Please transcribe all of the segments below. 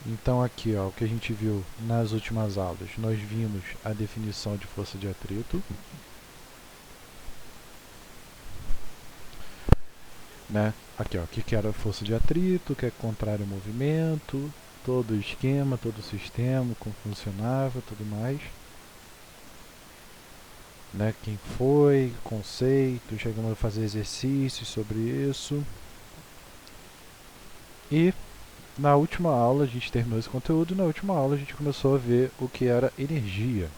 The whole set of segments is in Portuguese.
Então aqui, ó, o que a gente viu nas últimas aulas, nós vimos a definição de força de atrito, né? Aqui, ó, o que era a força de atrito, que é contrário ao movimento, todo o esquema, todo o sistema, como funcionava, tudo mais, né? Quem foi, conceito, chegamos a fazer exercícios sobre isso. E na última aula a gente terminou esse conteúdo e na última aula a gente começou a ver o que era energia.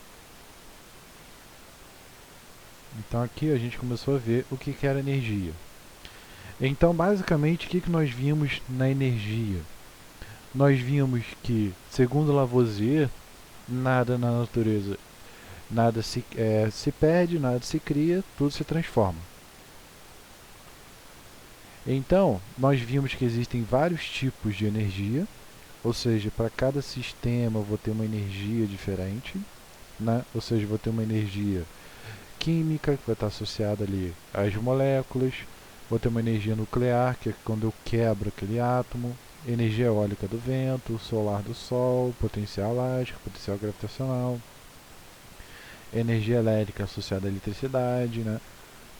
Então aqui a gente começou a ver o que era energia. Então basicamente o que nós vimos na energia? Nós vimos que, segundo Lavoisier, nada na natureza, nada se perde, nada se cria, tudo se transforma. Então, nós vimos que existem vários tipos de energia, ou seja, para cada sistema eu vou ter uma energia diferente, né? Ou seja, eu vou ter uma energia química, que vai estar associada ali às moléculas, vou ter uma energia nuclear, que é quando eu quebro aquele átomo, energia eólica do vento, solar do sol, potencial elástico, potencial gravitacional, energia elétrica associada à eletricidade, né?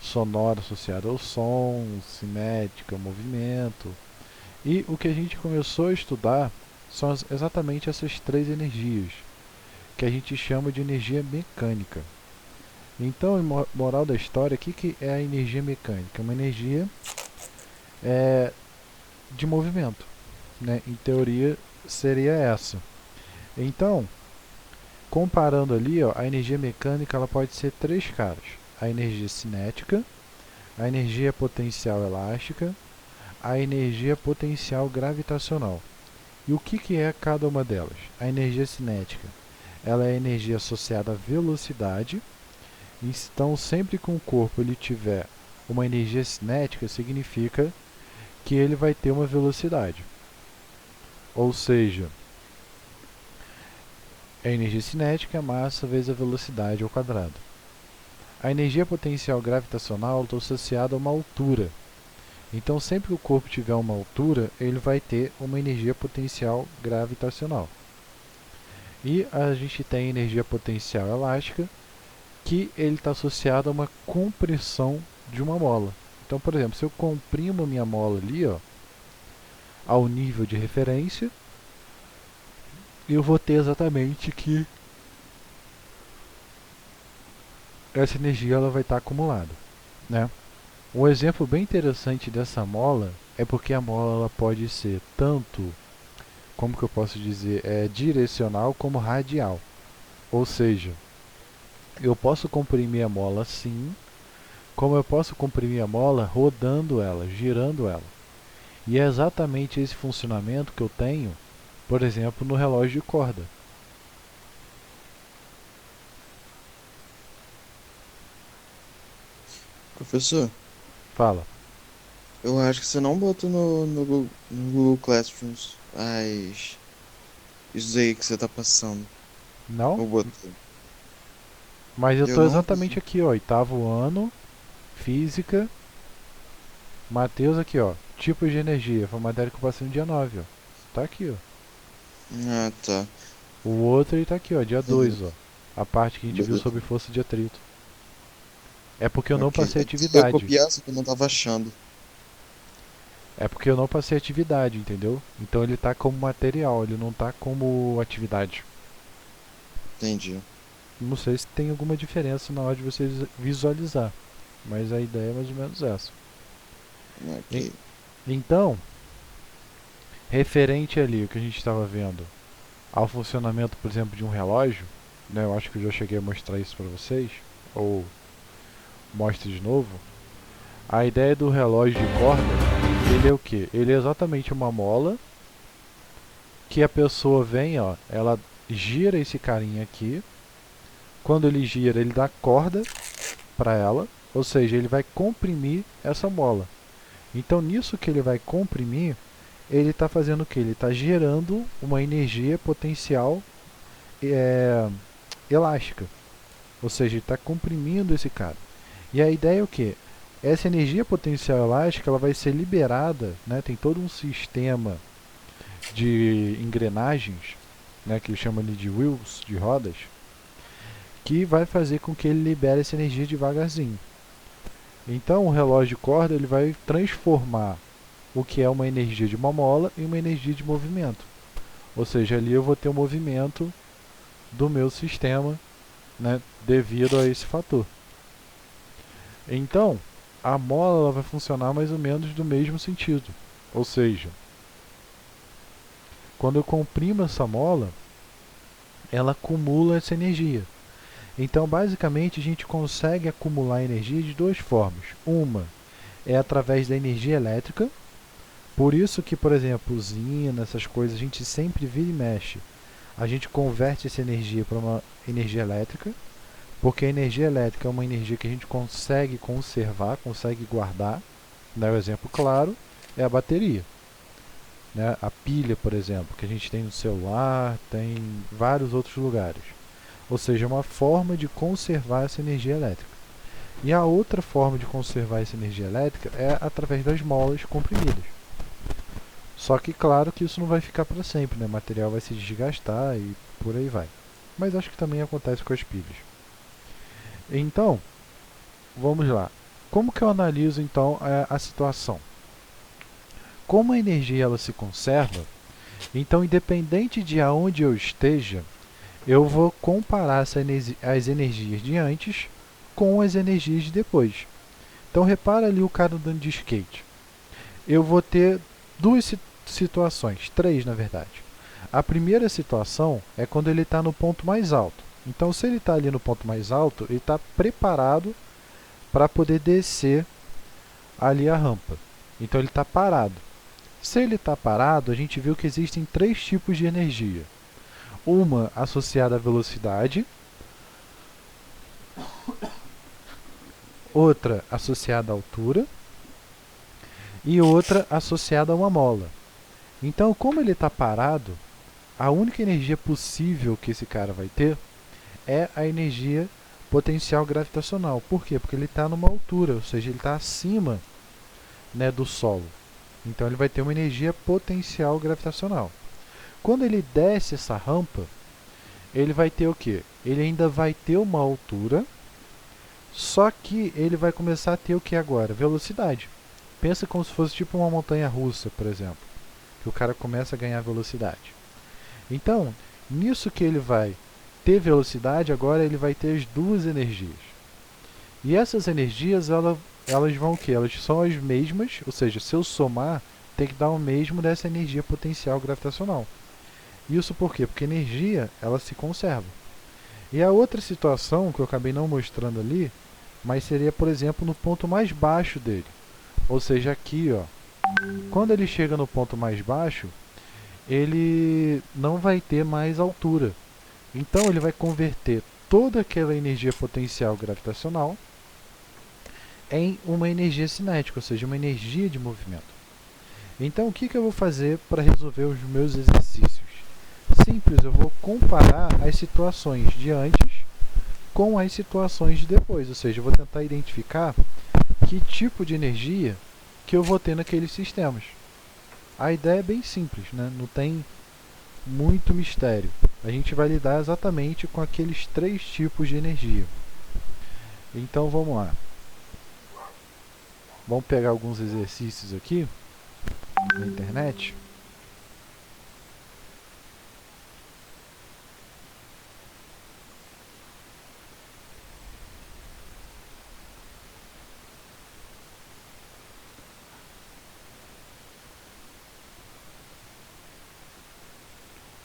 Sonora associada ao som, cinética, ao movimento. E o que a gente começou a estudar são exatamente essas três energias, que a gente chama de energia mecânica. Então, moral da história, o que é a energia mecânica? Uma energia de movimento, né? Em teoria, seria essa. Então, comparando ali, ó, a energia mecânica ela pode ser três caras: a energia cinética, a energia potencial elástica, a energia potencial gravitacional. E o que é cada uma delas? A energia cinética, ela é a energia associada à velocidade. Então, sempre que um corpo ele tiver uma energia cinética, significa que ele vai ter uma velocidade. Ou seja, a energia cinética é a massa vezes a velocidade ao quadrado. A energia potencial gravitacional está associada a uma altura. Então, sempre que o corpo tiver uma altura, ele vai ter uma energia potencial gravitacional. E a gente tem a energia potencial elástica, que ele está associado a uma compressão de uma mola. Então, por exemplo, se eu comprimo a minha mola ali, ó, ao nível de referência, eu vou ter exatamente que essa energia ela vai estar acumulada, né? Um exemplo bem interessante dessa mola é porque a mola ela pode ser tanto, como que eu posso dizer, direcional como radial. Ou seja, eu posso comprimir a mola assim, como eu posso comprimir a mola rodando ela, girando ela. E é exatamente esse funcionamento que eu tenho, por exemplo, no relógio de corda. Professor, Fala. eu acho que você não botou no Google Classrooms isso aí que você tá passando. Não? Ou botou? Mas eu Eu estou não exatamente vi. aqui, ó, oitavo ano, física, Mateus aqui, ó, tipos de energia, foi uma matéria que eu passei no dia 9, ó. Tá aqui, ó. Ah, tá. O outro ele tá aqui, ó, dia 2, ó. Beleza. A parte que a gente viu Beleza. sobre força de atrito. É porque eu não Ok. passei É que eu ia atividade. copiar, só que eu não tava achando. É porque eu não passei atividade, entendeu? Então ele tá como material, ele não tá como atividade. Entendi. Não sei se tem alguma diferença na hora de você visualizar, mas a ideia é mais ou menos essa. Ok. E- então, referente ali o que a gente estava vendo ao funcionamento, por exemplo, de um relógio, né, eu acho que eu já cheguei a mostrar isso para vocês, ou mostre de novo. A ideia do relógio de corda, ele é o que? Ele é exatamente uma mola que a pessoa vem, ó, ela gira esse carinha aqui. Quando ele gira, ele dá corda para ela, ou seja, ele vai comprimir essa mola. Então, nisso que ele vai comprimir, ele está fazendo o que? Ele está gerando uma energia potencial é, elástica, ou seja, ele está comprimindo esse cara. E a ideia é o que? Essa energia potencial elástica ela vai ser liberada, né? Tem todo um sistema de engrenagens, né, que ele chama ali de wheels, de rodas, que vai fazer com que ele libere essa energia devagarzinho. Então o relógio de corda ele vai transformar o que é uma energia de uma mola em uma energia de movimento. Ou seja, ali eu vou ter o movimento do meu sistema, né, devido a esse fator. Então, a mola ela vai funcionar mais ou menos do mesmo sentido. Ou seja, quando eu comprimo essa mola, ela acumula essa energia. Então, basicamente, a gente consegue acumular energia de duas formas. Uma é através da energia elétrica. Por isso que, por exemplo, usina, essas coisas, a gente sempre vira e mexe. A gente converte essa energia para uma energia elétrica, porque a energia elétrica é uma energia que a gente consegue conservar, consegue guardar. O exemplo claro é a bateria. Né? A pilha, por exemplo, que a gente tem no celular, tem em vários outros lugares. Ou seja, é uma forma de conservar essa energia elétrica. E a outra forma de conservar essa energia elétrica é através das molas comprimidas. Só que claro que isso não vai ficar para sempre, né? O material vai se desgastar e por aí vai. Mas acho que também acontece com as pilhas. Então, vamos lá. Como que eu analiso então a situação? Como a energia ela se conserva, então independente de aonde eu esteja, eu vou comparar as energias de antes com as energias de depois. Então repara ali o cara andando de skate. Eu vou ter duas situações, três na verdade. A primeira situação é quando ele está no ponto mais alto. Então se ele está ali no ponto mais alto, ele está preparado para poder descer ali a rampa. Então ele está parado. Se ele está parado, a gente viu que existem três tipos de energia. Uma associada à velocidade, outra associada à altura e outra associada a uma mola. Então, como ele está parado, a única energia possível que esse cara vai ter é a energia potencial gravitacional. Por quê? Porque ele está numa altura, ou seja, ele está acima, né, do solo. Então ele vai ter uma energia potencial gravitacional. Quando ele desce essa rampa, ele vai ter o quê? Ele ainda vai ter uma altura, só que ele vai começar a ter o que agora? Velocidade. Pensa como se fosse tipo uma montanha russa, por exemplo, que o cara começa a ganhar velocidade. Então, nisso que ele vai ter velocidade, agora ele vai ter as duas energias. E essas energias, elas vão o quê? Elas são as mesmas, ou seja, se eu somar, tem que dar o mesmo dessa energia potencial gravitacional. Isso por quê? Porque energia, ela se conserva. E a outra situação, que eu acabei não mostrando ali, mas seria, por exemplo, no ponto mais baixo dele. Ou seja, aqui, ó, quando ele chega no ponto mais baixo, ele não vai ter mais altura. Então ele vai converter toda aquela energia potencial gravitacional em uma energia cinética, ou seja, uma energia de movimento. Então o que eu vou fazer para resolver os meus exercícios? Simples, eu vou comparar as situações de antes com as situações de depois, ou seja, eu vou tentar identificar que tipo de energia que eu vou ter naqueles sistemas. A ideia é bem simples, né? Não tem muito mistério. A gente vai lidar exatamente com aqueles três tipos de energia. Então vamos lá. Vamos pegar alguns exercícios aqui na internet.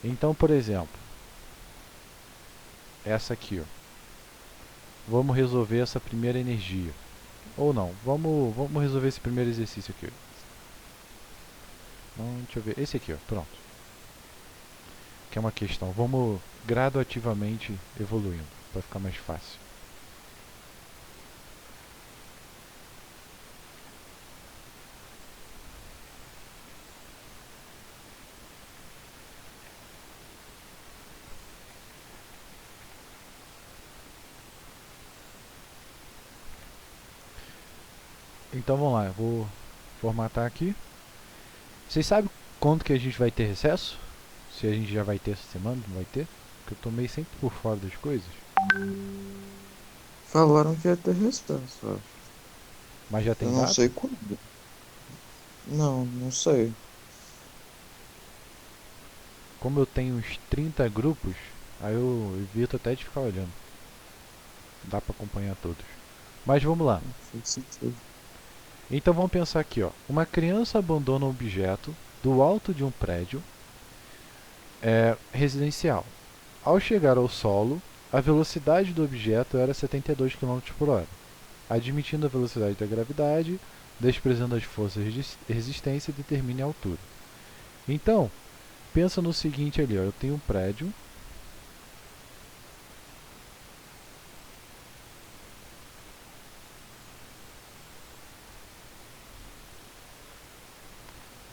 Então, por exemplo, essa aqui, ó. Vamos resolver essa primeira energia. Ou não, vamos resolver esse primeiro exercício aqui. Deixa eu ver, esse aqui, ó, pronto. Que é uma questão. Vamos gradativamente evoluindo, para ficar mais fácil. Então vamos lá, eu vou formatar aqui. Vocês sabem Quando que a gente vai ter recesso? Se a gente já vai ter essa semana, não vai ter? Porque eu tô meio sempre por fora das coisas. Falaram que ia ter restância, eu acho. Mas já Eu tem não data? sei quando. Não, não sei. Como eu tenho uns 30 grupos, aí eu evito até de ficar olhando. Dá pra acompanhar todos. Mas vamos lá. Faz sentido. Então vamos pensar aqui, ó. Uma criança abandona um objeto do alto de um prédio residencial. Ao chegar ao solo, a velocidade do objeto era 72 km por hora. Admitindo a velocidade da gravidade, desprezando as forças de resistência, determine a altura. Então, pensa no seguinte ali, ó. Eu tenho um prédio.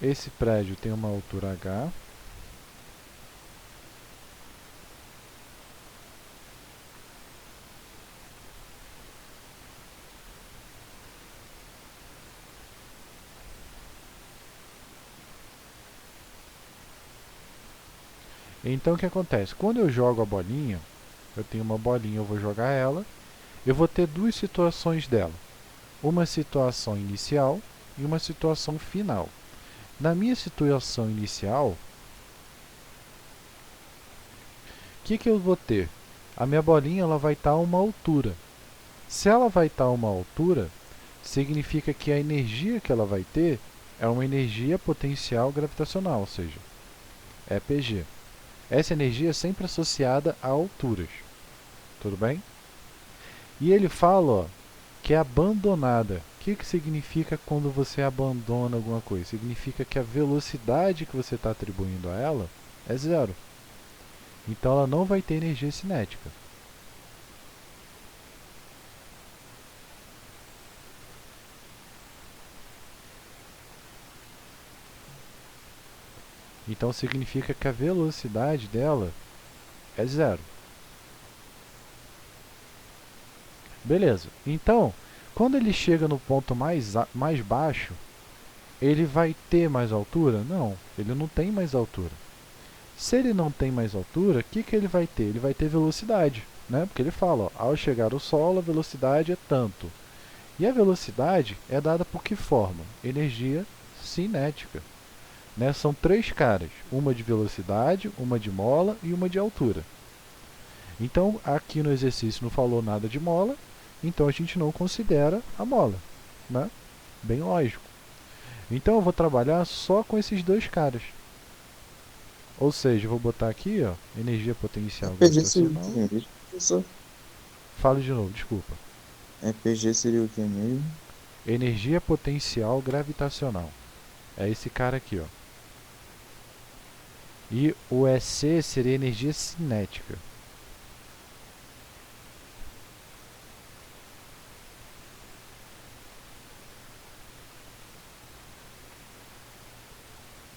Esse prédio tem uma altura h. Então o que acontece? Quando eu jogo a bolinha, eu tenho uma bolinha, eu vou jogar ela, eu vou ter duas situações dela. Uma situação inicial e uma situação final. Na minha situação inicial, o que eu vou ter? A minha bolinha ela vai estar a uma altura. Se ela vai estar a uma altura, significa que a energia que ela vai ter é uma energia potencial gravitacional, ou seja, EPG. Essa energia é sempre associada a alturas. Tudo bem? E ele fala ó, que é abandonada. O que significa quando você abandona alguma coisa? Significa que a velocidade que você está atribuindo a ela é zero. Então ela não vai ter energia cinética. Então significa que a velocidade dela é zero. Beleza. Então, quando ele chega no ponto mais baixo, ele vai ter mais altura? Não, ele não tem mais altura. Se ele não tem mais altura, o que ele vai ter? Ele vai ter velocidade, né? Porque ele fala, ó, ao chegar ao solo, a velocidade é tanto. E a velocidade é dada por que forma? Energia cinética. Né? São três caras, uma de velocidade, uma de mola e uma de altura. Então, aqui no exercício não falou nada de mola, então a gente não considera a mola. Né? Bem lógico. Então eu vou trabalhar só com esses dois caras. Ou seja, eu vou botar aqui, ó, energia potencial RPG seria o gravitacional. que mesmo, professor? Falo de novo, desculpa. RPG seria o que mesmo? Energia potencial gravitacional. É esse cara aqui, ó. E o EC seria energia cinética.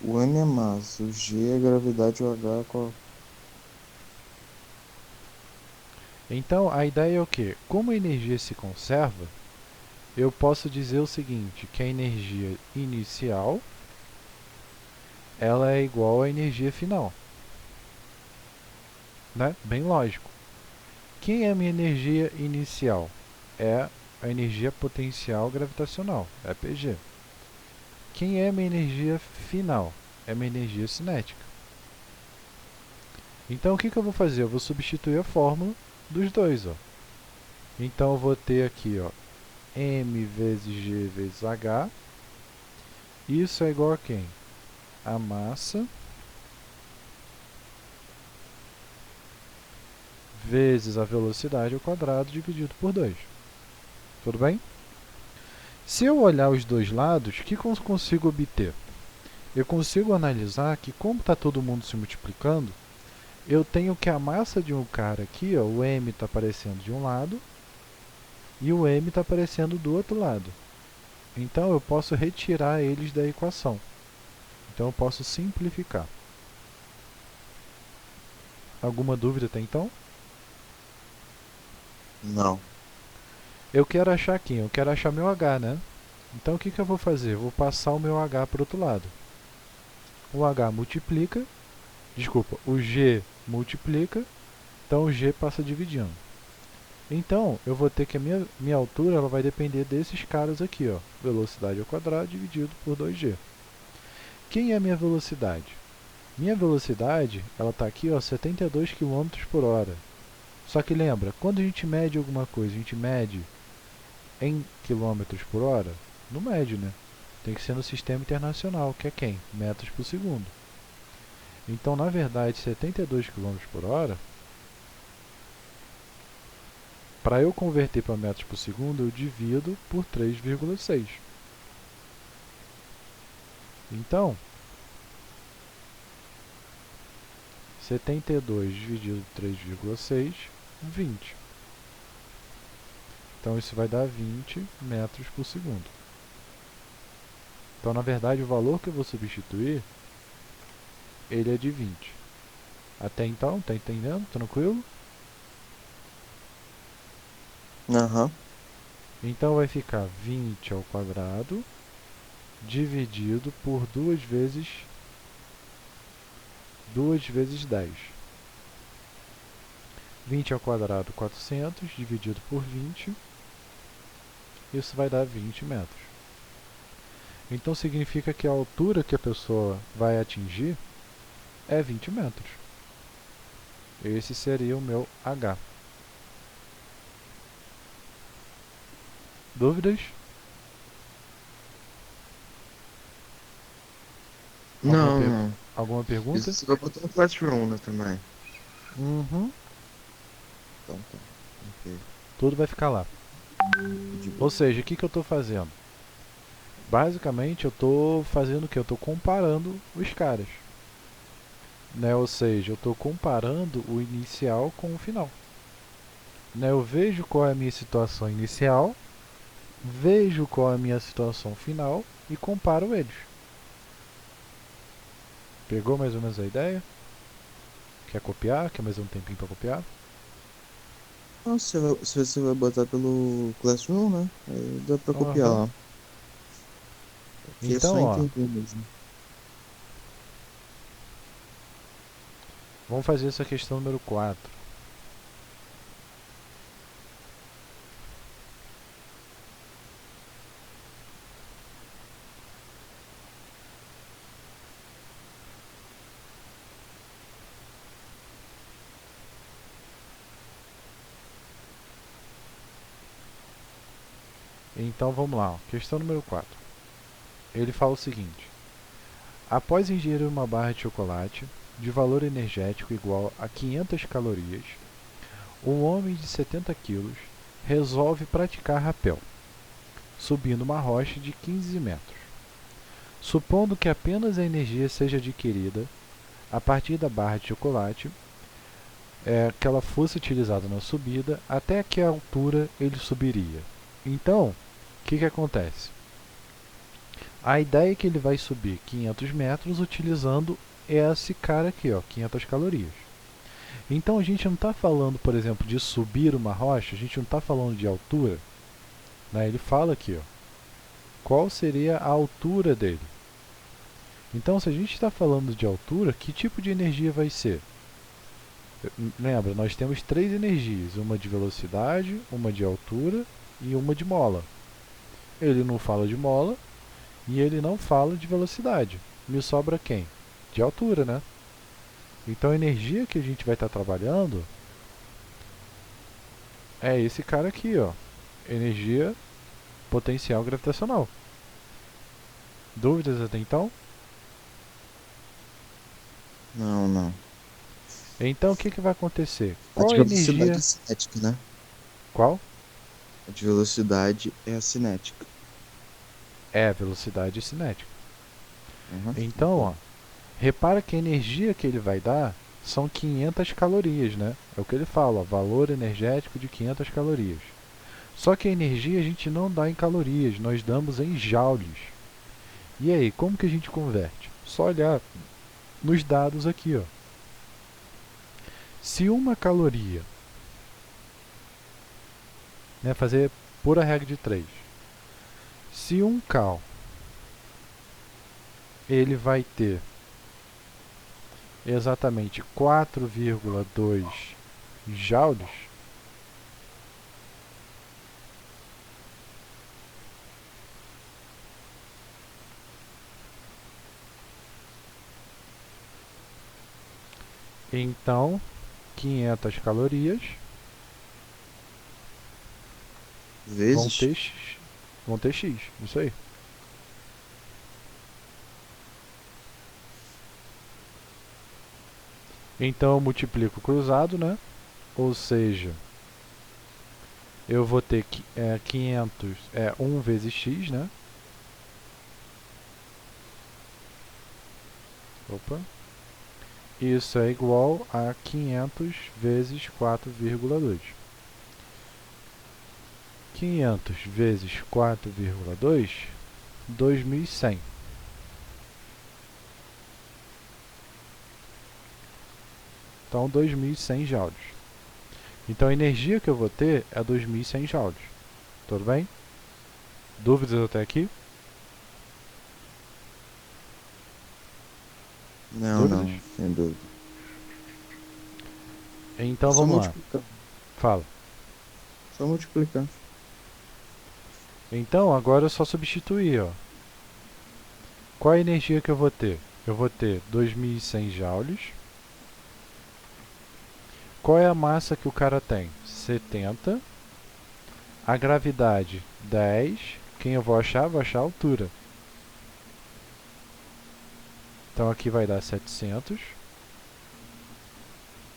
O M é massa, o G é gravidade, o H é qual? Então, a ideia é o quê? Como a energia se conserva, eu posso dizer o seguinte, que a energia inicial ela é igual à energia final. Né? Bem lógico. Quem é a minha energia inicial? É a energia potencial gravitacional, EPG. Quem é a minha energia final? É a minha energia cinética. Então o que eu vou fazer? Eu vou substituir a fórmula dos dois. Ó. Então eu vou ter aqui ó, m vezes g vezes h. Isso é igual a quem? A massa vezes a velocidade ao quadrado dividido por 2. Tudo bem? Se eu olhar os dois lados, o que eu consigo obter? Eu consigo analisar que como está todo mundo se multiplicando, eu tenho que a massa de um cara aqui, ó, o m está aparecendo de um lado e o m está aparecendo do outro lado. Então eu posso retirar eles da equação. Então eu posso simplificar. Alguma dúvida até então? Não. Eu quero achar quem? Eu quero achar meu h, né? Então o que eu vou fazer? Eu vou passar o meu h para o outro lado. o H multiplica, desculpa, o G multiplica, então o G passa dividindo. Então, eu vou ter que a minha altura ela vai depender desses caras aqui, ó, velocidade ao quadrado dividido por 2G. Quem é a minha velocidade? Minha velocidade, ela está aqui, ó, 72 km por hora. Só que lembra, quando a gente mede alguma coisa, a gente mede em quilômetros por hora? Não mede, né? Tem que ser no sistema internacional, que é quem? Metros por segundo. Então, na verdade, 72 km por hora, para eu converter para metros por segundo, eu divido por 3,6. Então, 72 dividido por 3,6, 20. Então, isso vai dar 20 metros por segundo. Então, na verdade, o valor que eu vou substituir, ele é de 20. Até então, tá entendendo? Tranquilo? Aham. Então, vai ficar 20 ao quadrado dividido por 2 vezes 10. 20 ao quadrado, 400, dividido por 20. Isso vai dar 20 metros. Então, significa que a altura que a pessoa vai atingir é 20 metros. Esse seria o meu H. Dúvidas? Alguma, Não, não. alguma pergunta? Isso você vai botar no Classroom, né, também. Uhum. Então tá. Ok. Tudo vai ficar lá. De boa. Ou seja, o que eu estou fazendo? Basicamente, eu estou fazendo o que? Eu estou comparando os caras. Né? Ou seja, eu estou comparando o inicial com o final. Né? Eu vejo qual é a minha situação inicial, vejo qual é a minha situação final e comparo eles. Pegou mais ou menos a ideia? Quer copiar? Quer mais um tempinho para copiar? Não, se você vai botar pelo Classroom, né? Aí dá pra copiar Uhum. lá. Aqui é só Então, ó, entender mesmo. vamos fazer essa questão número 4. Então vamos lá, ó. Questão número 4. Ele fala o seguinte: após ingerir uma barra de chocolate de valor energético igual a 500 calorias, um homem de 70 quilos resolve praticar rapel, subindo uma rocha de 15 metros. Supondo que apenas a energia seja adquirida a partir da barra de chocolate, que ela fosse utilizada na subida, até que altura ele subiria. Então, o que acontece? A ideia é que ele vai subir 500 metros utilizando esse cara aqui, ó, 500 calorias. Então a gente não está falando, por exemplo, de subir uma rocha, a gente não está falando de altura. Né? Ele fala aqui, ó, qual seria a altura dele. Então, se a gente está falando de altura, que tipo de energia vai ser? Lembra, nós temos 3 energias, uma de velocidade, uma de altura e uma de mola. Ele não fala de mola e ele não fala de velocidade. Me sobra quem? De altura, né? Então a energia que a gente vai estar trabalhando é esse cara aqui, ó. Energia potencial gravitacional. Dúvidas até então? Não, não. Então o que vai acontecer? A Qual de a velocidade energia? é cinética, né? Qual? A de velocidade é a cinética. É a velocidade cinética. Uhum. Então, ó, repara que a energia que ele vai dar são 500 calorias, né? É o que ele fala, ó, valor energético de 500 calorias. Só que a energia a gente não dá em calorias, nós damos em joules. E aí, como que a gente converte? Só olhar nos dados aqui, ó. Se uma caloria, né, fazer pura regra de 3. Se um cal ele vai ter exatamente 4,2 joules, então 500 calorias vão Vezes. ter x, vão ter x, isso aí. Então eu multiplico cruzado, né? Ou seja, eu vou ter 500, 1 vezes x, né? Opa. Isso é igual a 500 vezes 4,2. 500 vezes 4,2, 2.100. Então, 2.100 joules. Então, a energia que eu vou ter é 2.100 joules. Tudo bem? Dúvidas até aqui? Não, Dúvidas? não, sem dúvida. É Então, só vamos lá. multiplicar. Fala. Só multiplicar. Então, agora é só substituir, ó. Qual a energia que eu vou ter? Eu vou ter 2.100 joules. Qual é a massa que o cara tem? 70. A gravidade, 10. Quem eu vou achar? Vou achar a altura. Então aqui vai dar 700.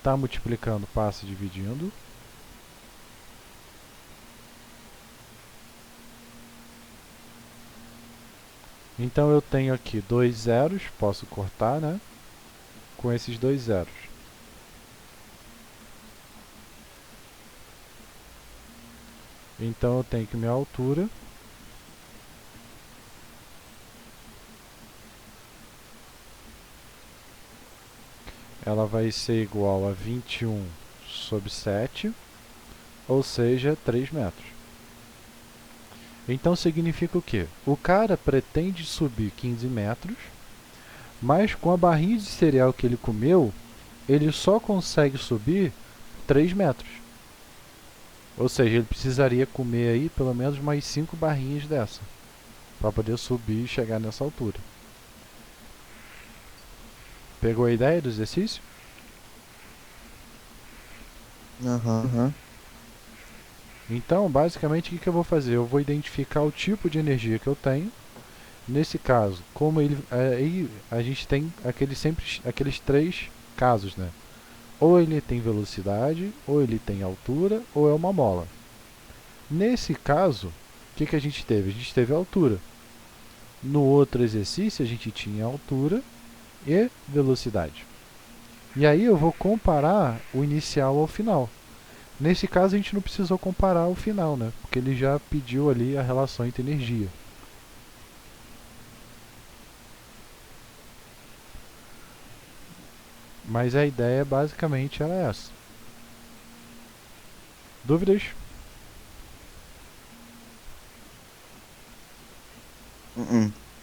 Tá multiplicando, passa dividindo. Então eu tenho aqui 2 zeros, posso cortar, né? Com esses 2 zeros. Então eu tenho que minha altura ela vai ser igual a 21/7, ou seja, 3 metros. Então significa o quê? O cara pretende subir 15 metros, mas com a barrinha de cereal que ele comeu, ele só consegue subir 3 metros. Ou seja, ele precisaria comer aí pelo menos mais 5 barrinhas dessa, para poder subir e chegar nessa altura. Pegou a ideia do exercício? Aham. Então, basicamente, o que eu vou fazer? Eu vou identificar o tipo de energia que eu tenho. Nesse caso, como ele, aí a gente tem aqueles 3 casos, né? Ou ele tem velocidade, ou ele tem altura, ou é uma mola. Nesse caso, o que a gente teve? A gente teve a altura. No outro exercício, a gente tinha altura e velocidade. E aí eu vou comparar o inicial ao final. Nesse caso, a gente não precisou comparar o final, né? Porque ele já pediu ali a relação entre energia. Mas a ideia basicamente era essa. Dúvidas?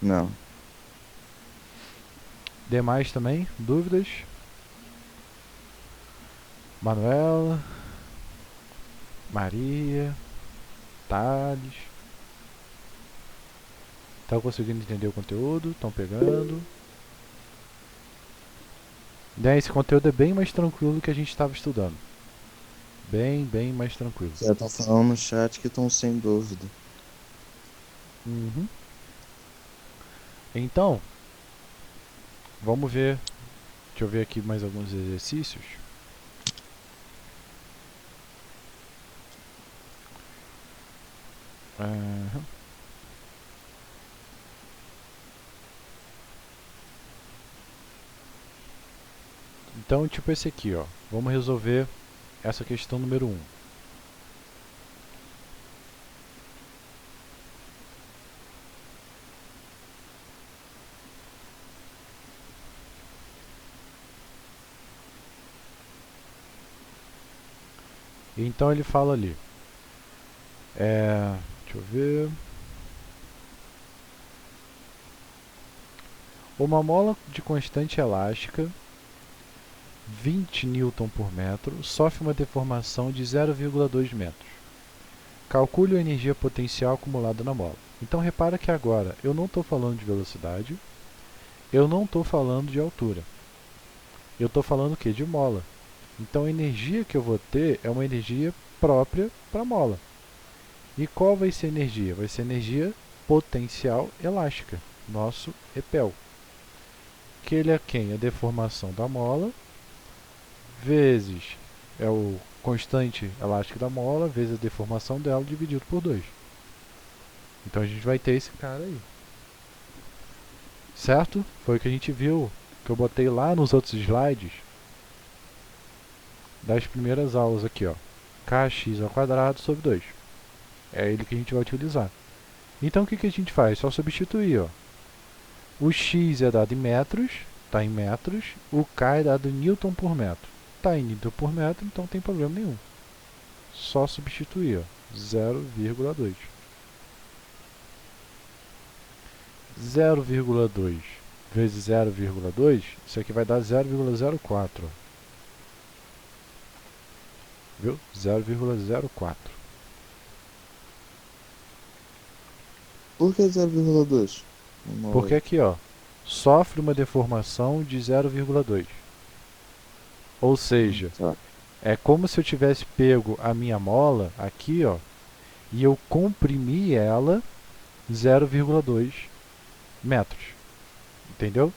Não. Demais também? Dúvidas? Manuela, Maria, Thales. Estão conseguindo entender o conteúdo? Estão pegando? Né, esse conteúdo é bem mais tranquilo do que a gente estava estudando. Bem mais tranquilo. Já estão falando no chat que estão sem dúvida. Uhum. Então, vamos ver. Deixa eu ver aqui mais alguns exercícios. Uhum. Então, tipo esse aqui, ó. Vamos resolver essa questão número 1. Então ele fala ali. Deixa eu ver. Uma mola de constante elástica 20 newton por metro, sofre uma deformação de 0,2 metros. Calcule a energia potencial acumulada na mola. Então repara que agora eu não estou falando de velocidade, eu não estou falando de altura. Eu estou falando o quê? De mola. Então a energia que eu vou ter é uma energia própria para a mola. E qual vai ser a energia? Vai ser energia potencial elástica, nosso EPEL. Que ele é quem? A deformação da mola, vezes é o constante elástico da mola, vezes a deformação dela, dividido por 2. Então a gente vai ter esse cara aí. Certo? Foi o que a gente viu, que eu botei lá nos outros slides das primeiras aulas aqui, ó. Kx² sobre 2. É ele que a gente vai utilizar. Então o que a gente faz? Só substituir, ó. O x é dado em metros, está em metros. O k é dado em newton por metro. Está em newton por metro, então não tem problema nenhum. Só substituir, ó. 0,2. 0,2 vezes 0,2, isso aqui vai dar 0,04. Viu? 0,04. Por que 0,2? Porque aqui, ó, sofre uma deformação de 0,2. Ou seja, Tá. é como se eu tivesse pego a minha mola aqui, ó, e eu comprimi ela 0,2 metros. Entendeu?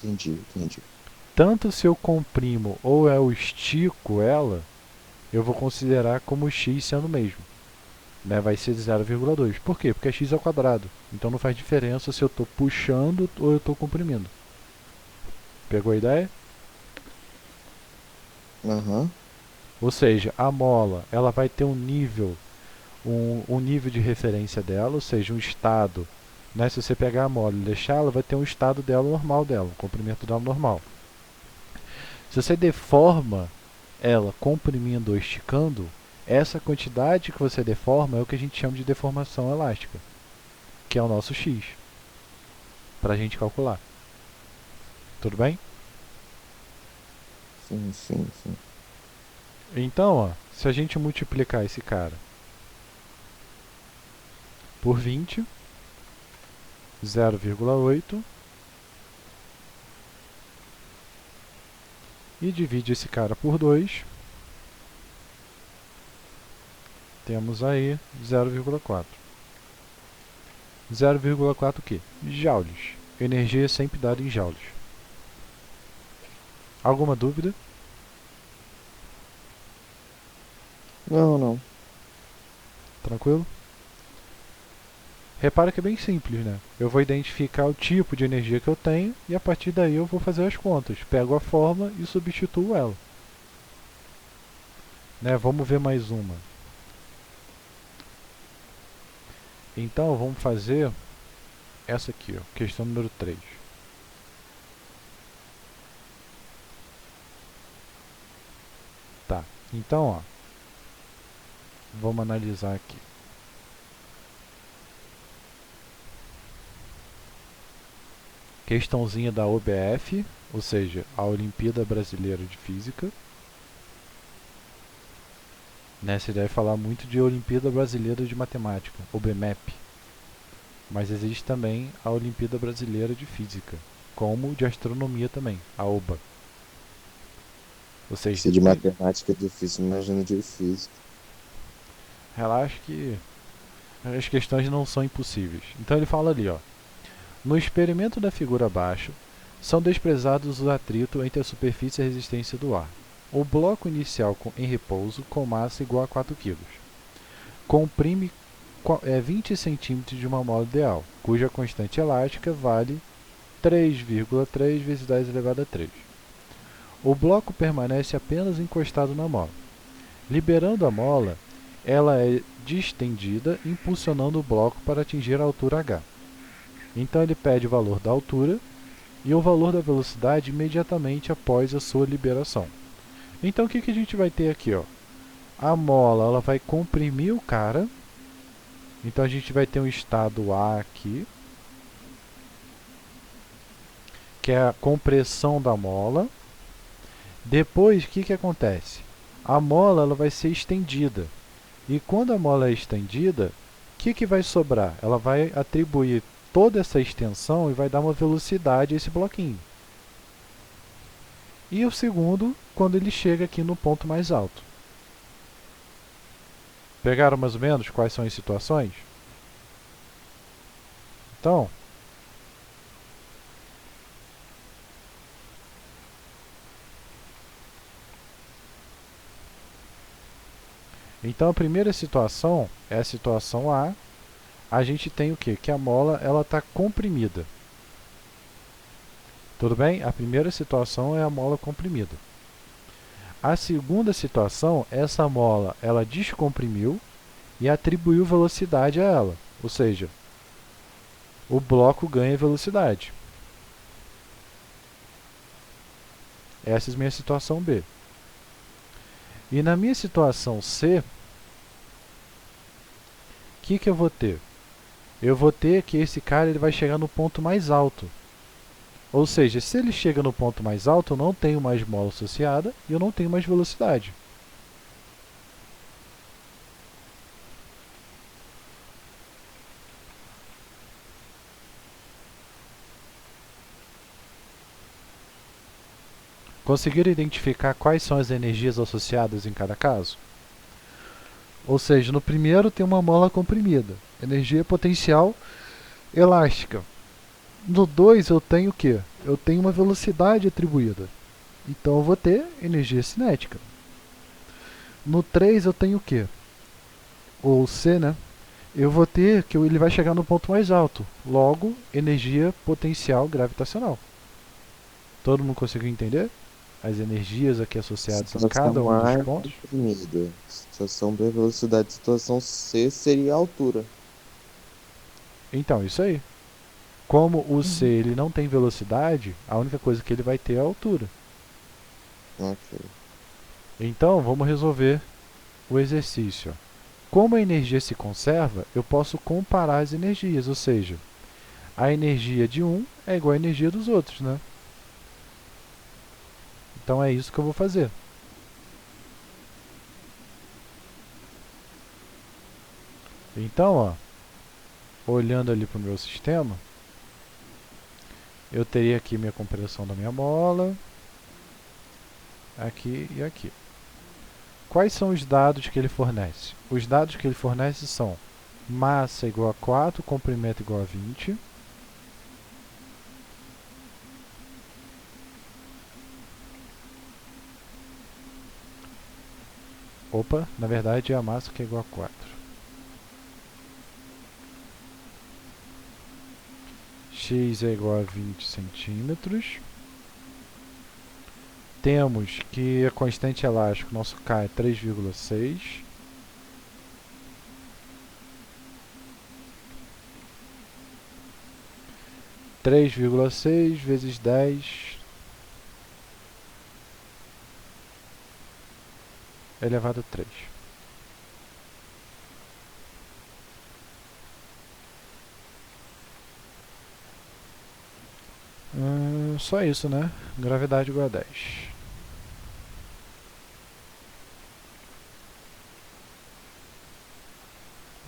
Entendi. Tanto se eu comprimo ou eu estico ela, eu vou considerar como x sendo o mesmo. Né? Vai ser 0,2. Por quê? Porque é x ao quadrado. Então não faz diferença se eu estou puxando ou eu estou comprimindo. Pegou a ideia? Aham. Ou seja, a mola ela vai ter um nível de referência dela, ou seja, um estado. Né? Se você pegar a mola e deixar, ela vai ter um estado dela normal dela, um comprimento dela normal. Se você deforma ela comprimindo ou esticando, essa quantidade que você deforma é o que a gente chama de deformação elástica, que é o nosso x, para a gente calcular. Tudo bem? Sim. Então, ó, se a gente multiplicar esse cara por 20, 0,8, e divide esse cara por 2, temos aí 0,4. 0,4 o quê? Joules. Energia é sempre dada em joules. Alguma dúvida? Não. Tranquilo? Repara que é bem simples, né? Eu vou identificar o tipo de energia que eu tenho e a partir daí eu vou fazer as contas. Pego a fórmula e substituo ela. Né? Vamos ver mais uma. Então vamos fazer essa aqui, ó, questão número 3. Tá, então ó, vamos analisar aqui. Questãozinha da OBF, ou seja, a Olimpíada Brasileira de Física. Né, você deve falar muito de Olimpíada Brasileira de Matemática, OBMEP. Mas existe também a Olimpíada Brasileira de Física, como de Astronomia também, a OBA. Ou seja, Se de matemática é difícil, imagina de física. relaxa que as questões não são impossíveis. Então ele fala ali, ó. No experimento da figura abaixo, são desprezados os atritos entre a superfície e a resistência do ar. O bloco inicial em repouso, com massa igual a 4 kg, comprime 20 cm de uma mola ideal, cuja constante elástica vale 3,3 vezes 10 elevado a 3. O bloco permanece apenas encostado na mola. Liberando a mola, ela é distendida, impulsionando o bloco para atingir a altura h. Então ele pede o valor da altura e o valor da velocidade imediatamente após a sua liberação. Então o que a gente vai ter aqui? Ó? A mola ela vai comprimir o cara. Então a gente vai ter um estado A aqui, que é a compressão da mola. Depois, o que acontece? A mola ela vai ser estendida. E quando a mola é estendida, o que vai sobrar? Ela vai atribuir toda essa extensão e vai dar uma velocidade a esse bloquinho. E o segundo, quando ele chega aqui no ponto mais alto. Pegaram mais ou menos quais são as situações? Então, a primeira situação é a situação A. A gente tem o quê? Que a mola está comprimida. Tudo bem? A primeira situação é a mola comprimida. A segunda situação, essa mola ela descomprimiu e atribuiu velocidade a ela. Ou seja, o bloco ganha velocidade. Essa é a minha situação B. E na minha situação C, o que eu vou ter? Eu vou ter que esse cara ele vai chegar no ponto mais alto. Ou seja, se ele chega no ponto mais alto, eu não tenho mais mola associada e eu não tenho mais velocidade. Conseguiram identificar quais são as energias associadas em cada caso? Ou seja, no primeiro tem uma mola comprimida, energia potencial elástica. No 2 eu tenho o quê? Eu tenho uma velocidade atribuída. Então eu vou ter energia cinética. No 3 eu tenho o quê? Ou C, né? Eu vou ter que ele vai chegar no ponto mais alto. Logo, energia potencial gravitacional. Todo mundo conseguiu entender? As energias aqui associadas em cada Situação um dos A é pontos. comprimida. Situação B é velocidade. Situação C seria a altura. Então, isso aí. Como o C Uhum. ele não tem velocidade, a única coisa que ele vai ter é a altura. Ok. Então, vamos resolver o exercício. Como a energia se conserva, eu posso comparar as energias, ou seja, a energia de um é igual à energia dos outros, né? Então é isso que eu vou fazer. Então, ó, olhando ali para o meu sistema, eu teria aqui minha compressão da minha mola, aqui e aqui. Quais são os dados que ele fornece? Os dados que ele fornece são massa igual a 4, comprimento igual a 20. Opa, na verdade é a massa que é igual a 4. X é igual a 20 centímetros. Temos que a constante elástica, nosso K é 3,6. Três vírgula seis vezes 10 elevado a 3. Só isso, né? Gravidade igual a 10.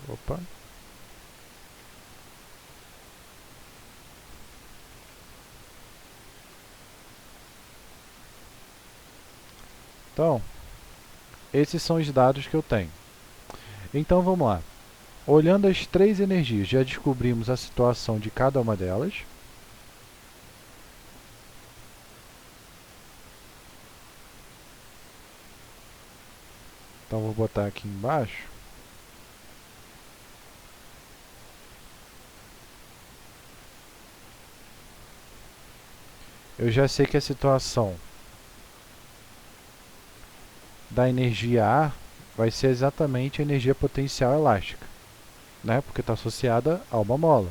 Opa. Então, esses são os dados que eu tenho. Então vamos lá. Olhando as três energias, já descobrimos a situação de cada uma delas. Então vou botar aqui embaixo. Eu já sei que a situação da energia A vai ser exatamente a energia potencial elástica, né? Porque está associada a uma mola.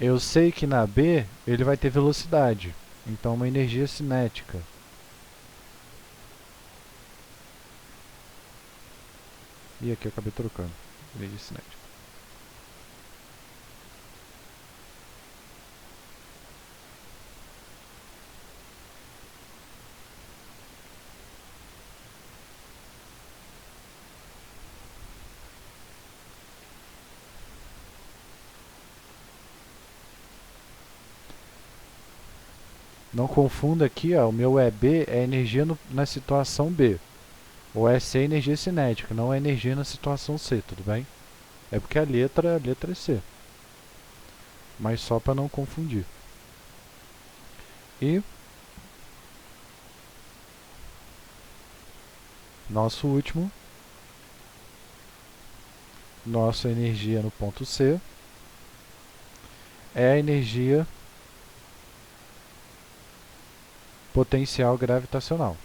Eu sei que na B ele vai ter velocidade, então uma energia cinética. E aqui eu acabei trocando. Energia cinética. Não confunda aqui, ó, o meu EB é energia na situação B. O SC é energia cinética, não é energia na situação C, tudo bem? É porque a letra é C. Mas só para não confundir. E nosso último, nossa energia no ponto C é a energia potencial gravitacional.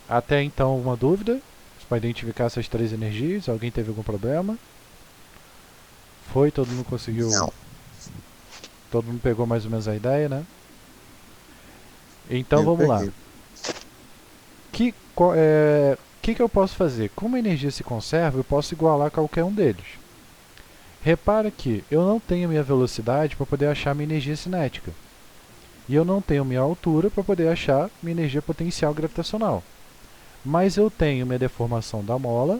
Até então, uma dúvida para identificar essas três energias? Alguém teve algum problema? Foi? Todo mundo conseguiu? Não. Todo mundo pegou mais ou menos a ideia, né? Então Eu vamos lá. peguei. Que eu posso fazer? Como a energia se conserva, eu posso igualar qualquer um deles. Repara que eu não tenho minha velocidade para poder achar minha energia cinética. E eu não tenho minha altura para poder achar minha energia potencial gravitacional. Mas eu tenho minha deformação da mola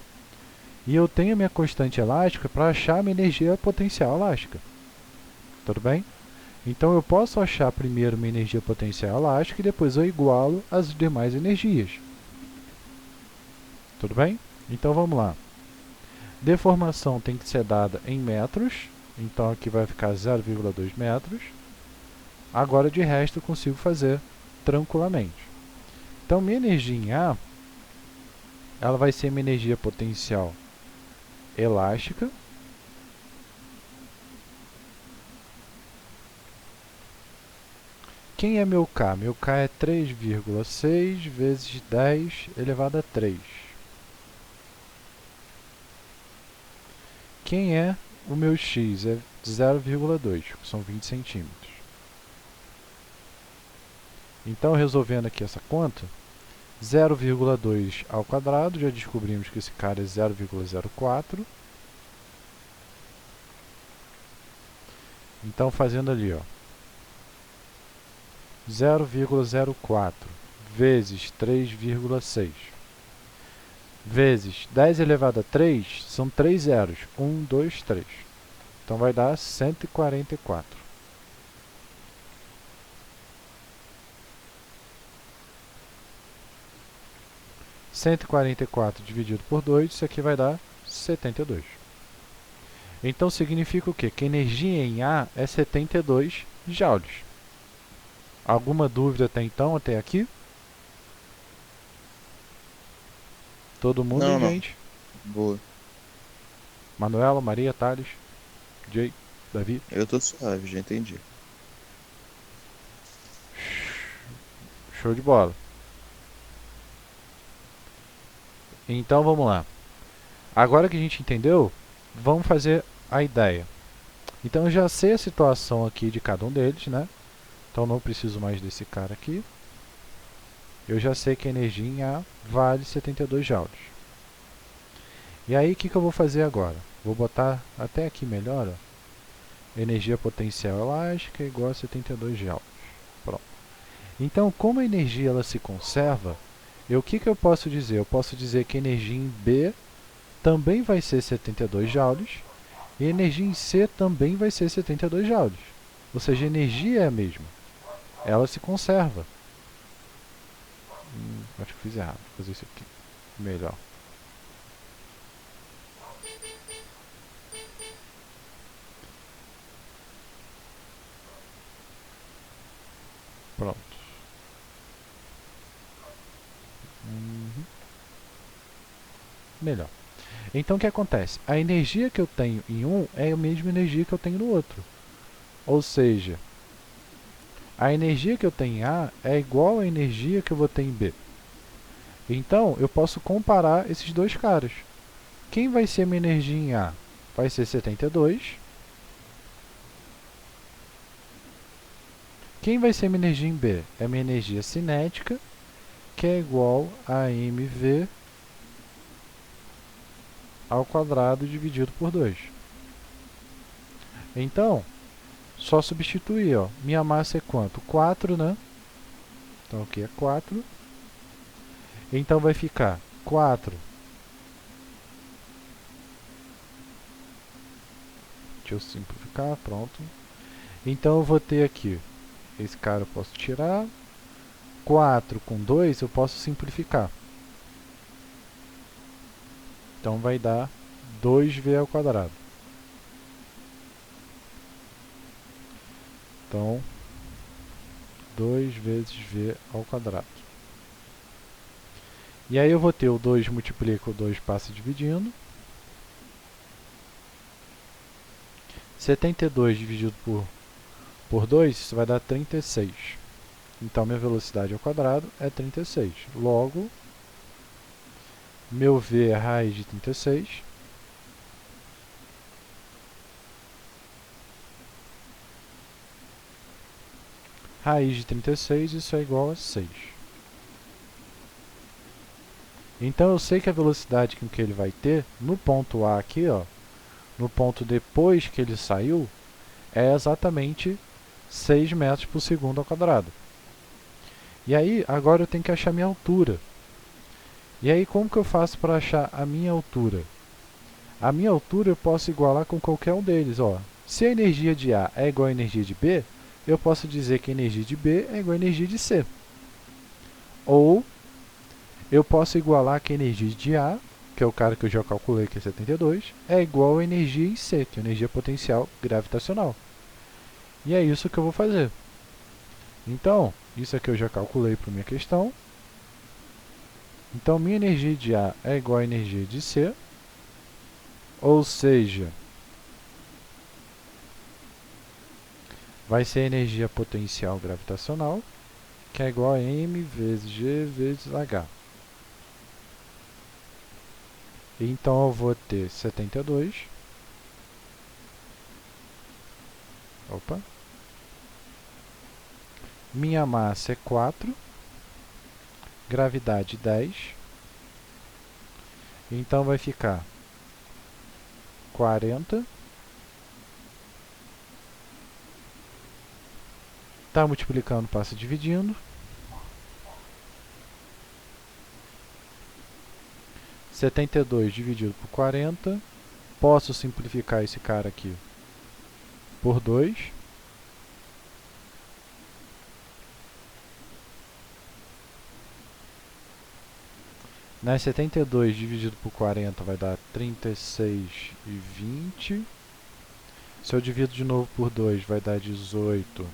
e eu tenho minha constante elástica para achar minha energia potencial elástica. Tudo bem? Então eu posso achar primeiro minha energia potencial elástica e depois eu igualo as demais energias. Tudo bem? Então vamos lá. Deformação tem que ser dada em metros, então aqui vai ficar 0,2 metros. Agora de resto eu consigo fazer tranquilamente. Então minha energia em A, ela vai ser minha energia potencial elástica. Quem é meu K? Meu K é 3,6 vezes 10 elevado a 3. Quem é o meu X? É 0,2, que são 20 centímetros. Então, resolvendo aqui essa conta, 0,2 ao quadrado, já descobrimos que esse cara é 0,04. Então, fazendo ali, ó, 0,04 vezes 3,6 vezes 10 elevado a 3 são 3 zeros. 1, 2, 3. Então vai dar 144. 144 dividido por 2, isso aqui vai dar 72. Então significa o quê? Que a energia em A é 72 joules. Alguma dúvida até então, até aqui? Todo mundo, hein, Não, não. gente? Boa. Manuela, Maria, Thales, Jay, Davi. Eu tô suave, já entendi. Show de bola. Então vamos lá. Agora que a gente entendeu, vamos fazer a ideia. Então eu já sei a situação aqui de cada um deles, né? Então não preciso mais desse cara aqui. Eu já sei que a energia em A vale 72 joules. E aí o que eu vou fazer agora? Vou botar até aqui melhor, ó. Energia potencial elástica igual a 72 joules. Pronto. Então, como a energia ela se conserva, o que eu posso dizer? Eu posso dizer que a energia em B também vai ser 72 joules e a energia em C também vai ser 72 joules. Ou seja, a energia é a mesma. Ela se conserva. Acho que fiz errado. Vou fazer isso aqui melhor. Pronto. Melhor. Então o que acontece? A energia que eu tenho em um é a mesma energia que eu tenho no outro. Ou seja, a energia que eu tenho em A é igual à energia que eu vou ter em B. Então eu posso comparar esses dois caras. Quem vai ser minha energia em A? Vai ser 72. Quem vai ser minha energia em B? É minha energia cinética, que é igual a mv ao quadrado dividido por 2. Então, só substituir, ó. Minha massa é quanto? 4, né? Então aqui é 4. Então vai ficar 4. Deixa eu simplificar, pronto. Então eu vou ter aqui esse cara eu posso tirar. 4 com 2 eu posso simplificar. Então vai dar 2v ao quadrado. Então, 2 vezes v ao quadrado. E aí eu vou ter o 2 multiplica o 2 passa dividindo. 72 dividido por 2, isso vai dar 36. Então minha velocidade ao quadrado é 36. Logo, meu v é raiz de 36. Raiz de 36, isso é igual a 6. Então eu sei que a velocidade com que ele vai ter, no ponto A aqui, ó, no ponto depois que ele saiu, é exatamente 6 metros por segundo ao quadrado. E aí, agora eu tenho que achar minha altura. E aí, como que eu faço para achar a minha altura? A minha altura eu posso igualar com qualquer um deles. Ó. Se a energia de A é igual à energia de B, eu posso dizer que a energia de B é igual à energia de C. Ou eu posso igualar que a energia de A, que é o cara que eu já calculei, que é 72, é igual à energia em C, que é a energia potencial gravitacional. E é isso que eu vou fazer. Então, isso aqui eu já calculei para minha questão. Então, minha energia de A é igual à energia de C, ou seja, vai ser a energia potencial gravitacional, que é igual a m vezes g vezes h. Então, eu vou ter 72. Opa. Minha massa é 4. Gravidade 10. Então, vai ficar 40. Está multiplicando, passa dividindo. 72 dividido por 40. Posso simplificar esse cara aqui por 2. Né? 72 dividido por 40 vai dar 36,20. Se eu divido de novo por 2, vai dar 18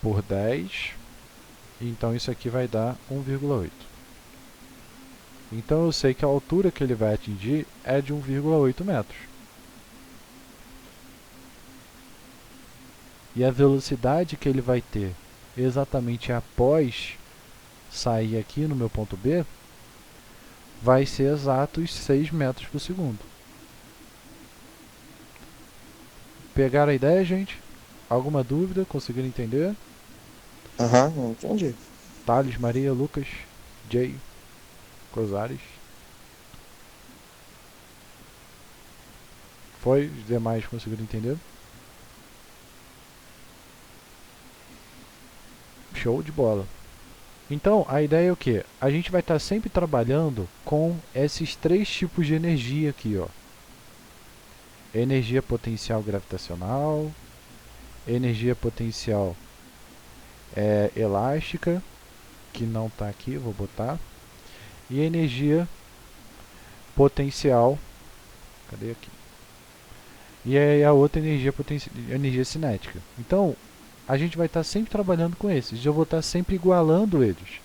por 10. Então, isso aqui vai dar 1,8. Então, eu sei que a altura que ele vai atingir é de 1,8 metros. E a velocidade que ele vai ter exatamente após sair aqui no meu ponto B vai ser exatos 6 metros por segundo. Pegaram a ideia, gente? Alguma dúvida? Conseguiram entender? Aham, entendi. Thales, Maria, Lucas, Jay, Cosares. Foi? Os demais conseguiram entender? Show de bola. Então, a ideia é o quê? A gente vai estar sempre trabalhando com esses 3 tipos de energia aqui, ó. Energia potencial gravitacional, energia potencial elástica, que não está aqui, vou botar, e energia potencial, cadê aqui? E aí a outra energia cinética. Então, a gente vai estar sempre trabalhando com esses, eu vou estar sempre igualando eles.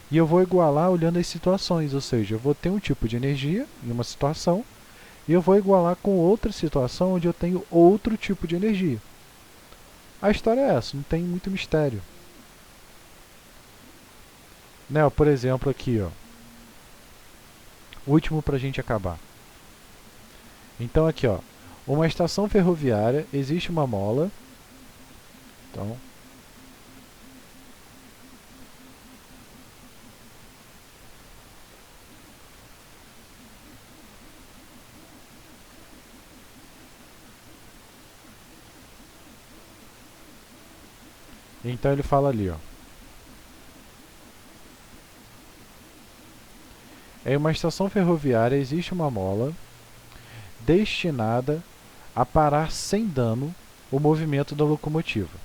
E eu vou igualar olhando as situações, ou seja, eu vou ter um tipo de energia em uma situação, e eu vou igualar com outra situação onde eu tenho outro tipo de energia. A história é essa, não tem muito mistério. Né, por exemplo, aqui, ó. Último para a gente acabar. Então, aqui, ó. Uma estação ferroviária, existe uma mola. Então ele fala ali, ó. Em uma estação ferroviária existe uma mola destinada a parar sem dano o movimento da locomotiva.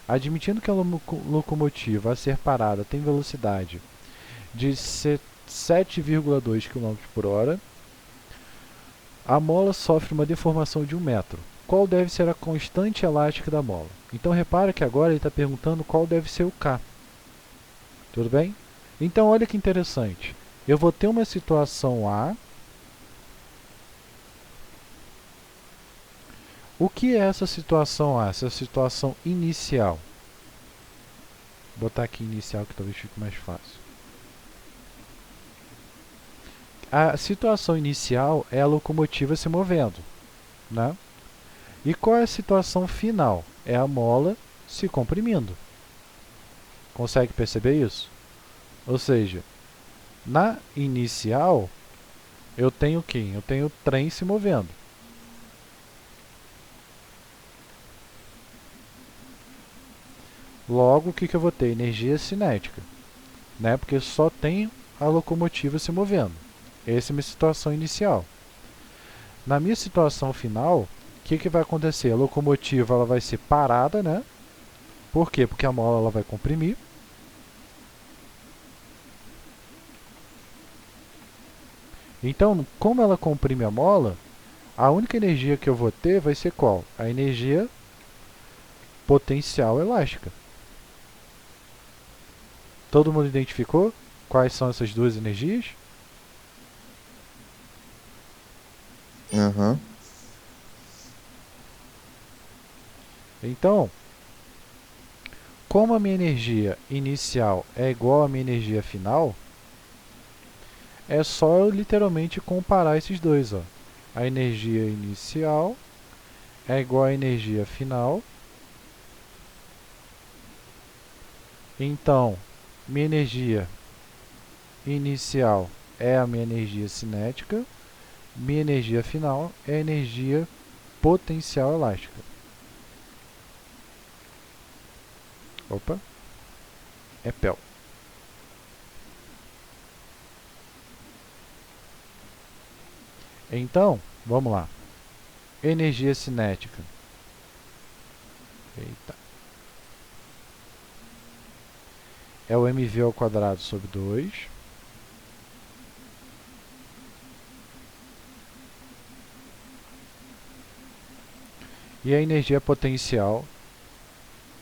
Admitindo que a locomotiva a ser parada tem velocidade de 7,2 km por hora, a mola sofre uma deformação de 1 metro. Qual deve ser a constante elástica da mola? Então repara que agora ele está perguntando qual deve ser o K. Tudo bem? Então olha que interessante. Eu vou ter uma situação A. O que é essa situação A? Essa situação inicial. Vou botar aqui inicial que talvez fique mais fácil. A situação inicial é a locomotiva se movendo, né? E qual é a situação final? É a mola se comprimindo. Consegue perceber isso? Ou seja, na inicial, eu tenho quem? Eu tenho o trem se movendo. Logo, o que eu vou ter? Energia cinética, né? Porque só tem a locomotiva se movendo. Essa é a minha situação inicial. Na minha situação final, o que vai acontecer? A locomotiva ela vai ser parada, né? Por quê? Porque a mola ela vai comprimir. Então, como ela comprime a mola, a única energia que eu vou ter vai ser qual? A energia potencial elástica. Todo mundo identificou quais são essas duas energias? Aham. Então, como a minha energia inicial é igual à minha energia final, é só eu literalmente comparar esses dois. Ó. A energia inicial é igual à energia final. Então, minha energia inicial é a minha energia cinética, minha energia final é a energia potencial elástica. Opa, é PEL. Então, vamos lá. Energia cinética. Eita. É o mv ao quadrado sobre 2. E a energia potencial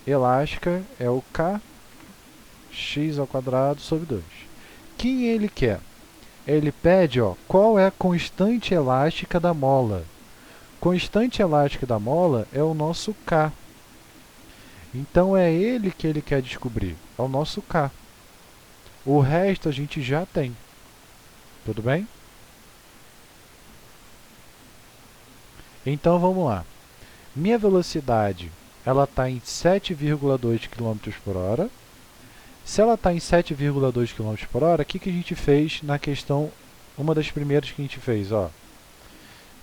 elástica é o kx ao quadrado sobre 2. Quem ele quer? Ele pede, ó, qual é a constante elástica da mola. Constante elástica da mola é o nosso K. Então é ele que ele quer descobrir, é o nosso K. O resto a gente já tem. Tudo bem? Então vamos lá. Minha velocidade ela está em 7,2 km por hora. Se ela está em 7,2 km por hora, o que a gente fez na questão, uma das primeiras que a gente fez?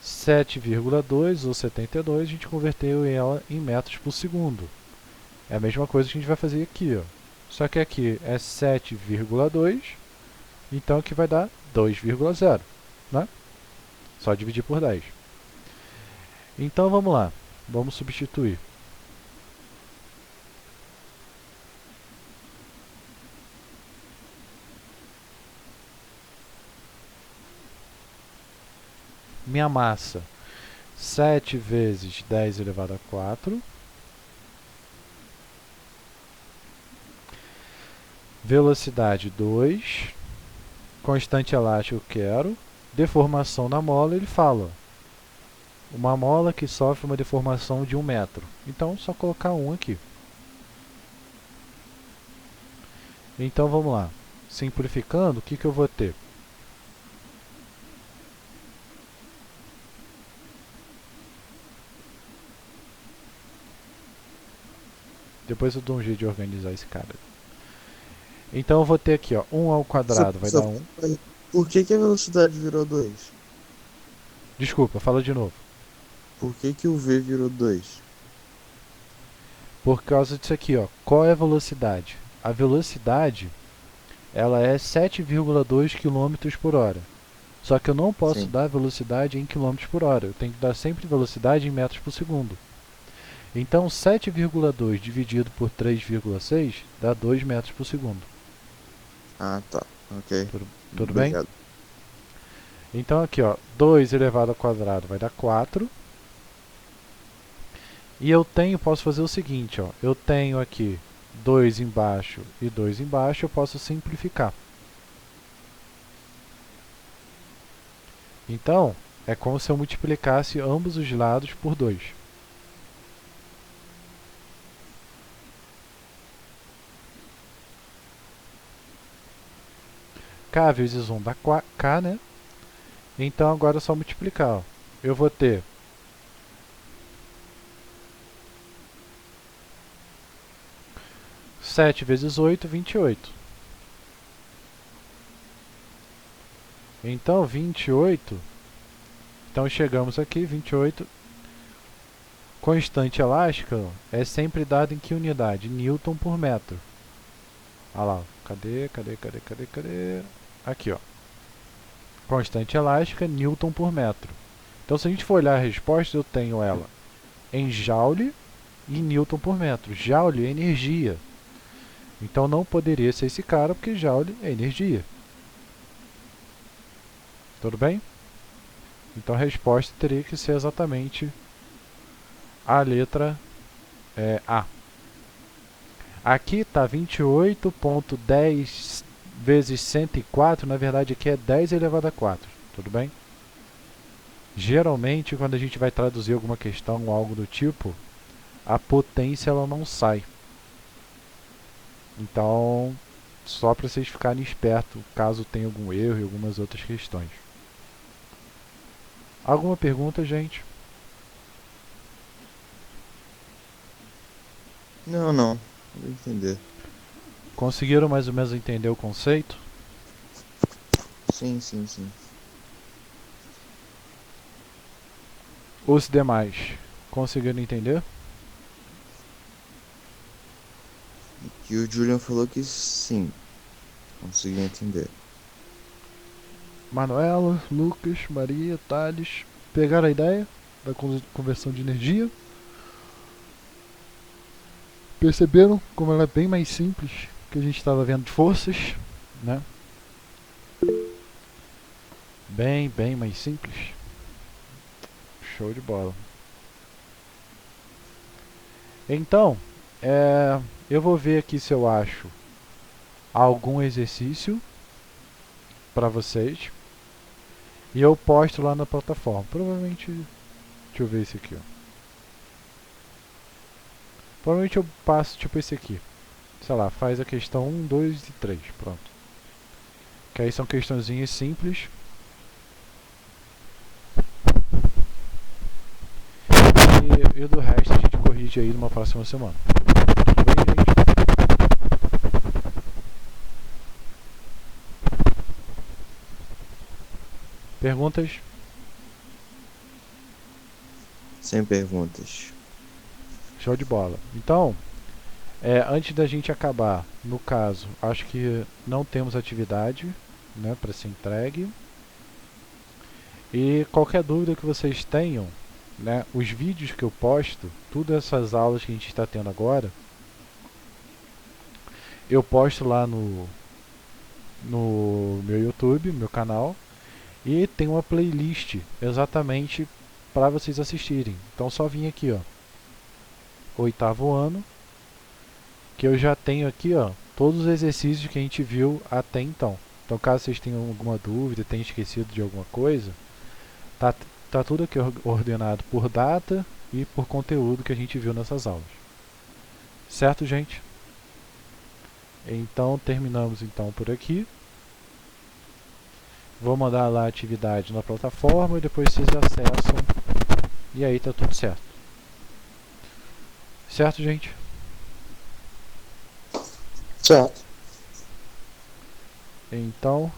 7,2 ou 72, a gente converteu ela em metros por segundo. É a mesma coisa que a gente vai fazer aqui. Ó. Só que aqui é 7,2, então aqui vai dar 2,0. Né? Só dividir por 10. Então vamos lá, vamos substituir. Minha massa, 7 vezes 10 elevado a 4. Velocidade 2. Constante elástica eu quero. Deformação na mola, ele fala. Uma mola que sofre uma deformação de 1 metro. Então, só colocar 1 aqui. Então, vamos lá. Simplificando, o que eu vou ter? Depois eu dou um jeito de organizar esse cara. Então eu vou ter aqui, ó, 1 ao quadrado vai dar 1. Por que a velocidade virou 2? Desculpa, fala de novo. Por que o V virou 2? Por causa disso aqui, ó. Qual é a velocidade? A velocidade, ela é 7,2 km por hora. Só que eu não posso dar velocidade em km por hora. Eu tenho que dar sempre velocidade em metros por segundo. Então 7,2 dividido por 3,6 dá 2 metros por segundo. Ah, tá. Ok. Tudo bem? Obrigado. Então aqui, ó, 2 elevado ao quadrado vai dar 4. E eu posso fazer o seguinte, ó, eu tenho aqui 2 embaixo e 2 embaixo, eu posso simplificar. Então, é como se eu multiplicasse ambos os lados por 2. K vezes 1 dá K, né? Então agora é só multiplicar. Ó. Eu vou ter 7 vezes 8, 28. Então 28, então chegamos aqui, 28. Constante elástica ó, é sempre dado em que unidade? Newton por metro. Olha lá, cadê? Aqui, ó. Constante elástica, Newton por metro. Então se a gente for olhar a resposta, eu tenho ela em Joule e Newton por metro. Joule é energia. Então não poderia ser esse cara, porque Joule é energia. Tudo bem? Então a resposta teria que ser exatamente a letra A. Aqui está 28,10 vezes 104, na verdade aqui é 10 elevado a 4. Tudo bem? Geralmente, quando a gente vai traduzir alguma questão ou algo do tipo, a potência ela não sai. Então, só para vocês ficarem espertos, caso tenha algum erro e algumas outras questões. Alguma pergunta, gente? Não. Vou entender. Conseguiram mais ou menos entender o conceito? Sim. Os demais, conseguiram entender? Que o Julian falou que sim. Consegui entender. Manuela, Lucas, Maria, Thales, pegaram a ideia da conversão de energia? Perceberam como ela é bem mais simples que a gente estava vendo de forças, né? Bem mais simples. Show de bola. Então, eu vou ver aqui se eu acho algum exercício para vocês e eu posto lá na plataforma. Provavelmente, deixa eu ver esse aqui, ó. Provavelmente eu passo tipo esse aqui. Sei lá, faz a questão 1, 2 e 3, pronto. Que aí são questõezinhas simples. E do resto a gente corrige aí numa próxima semana. Tudo bem, gente? Perguntas? Sem perguntas. Show de bola. Então, antes da gente acabar, no caso, acho que não temos atividade, né, para ser entregue. E qualquer dúvida que vocês tenham, né, os vídeos que eu posto, todas essas aulas que a gente está tendo agora, eu posto lá no meu YouTube, no meu canal, e tem uma playlist exatamente para vocês assistirem. Então só vim aqui, ó, oitavo ano, que eu já tenho aqui, ó, todos os exercícios que a gente viu até então. Então caso vocês tenham alguma dúvida, tenham esquecido de alguma coisa, tá tudo aqui ordenado por data e por conteúdo que a gente viu nessas aulas. Certo, gente? Então terminamos então por aqui. Vou mandar lá a atividade na plataforma e depois vocês acessam e aí tá tudo certo. Certo, gente? Certo. Então,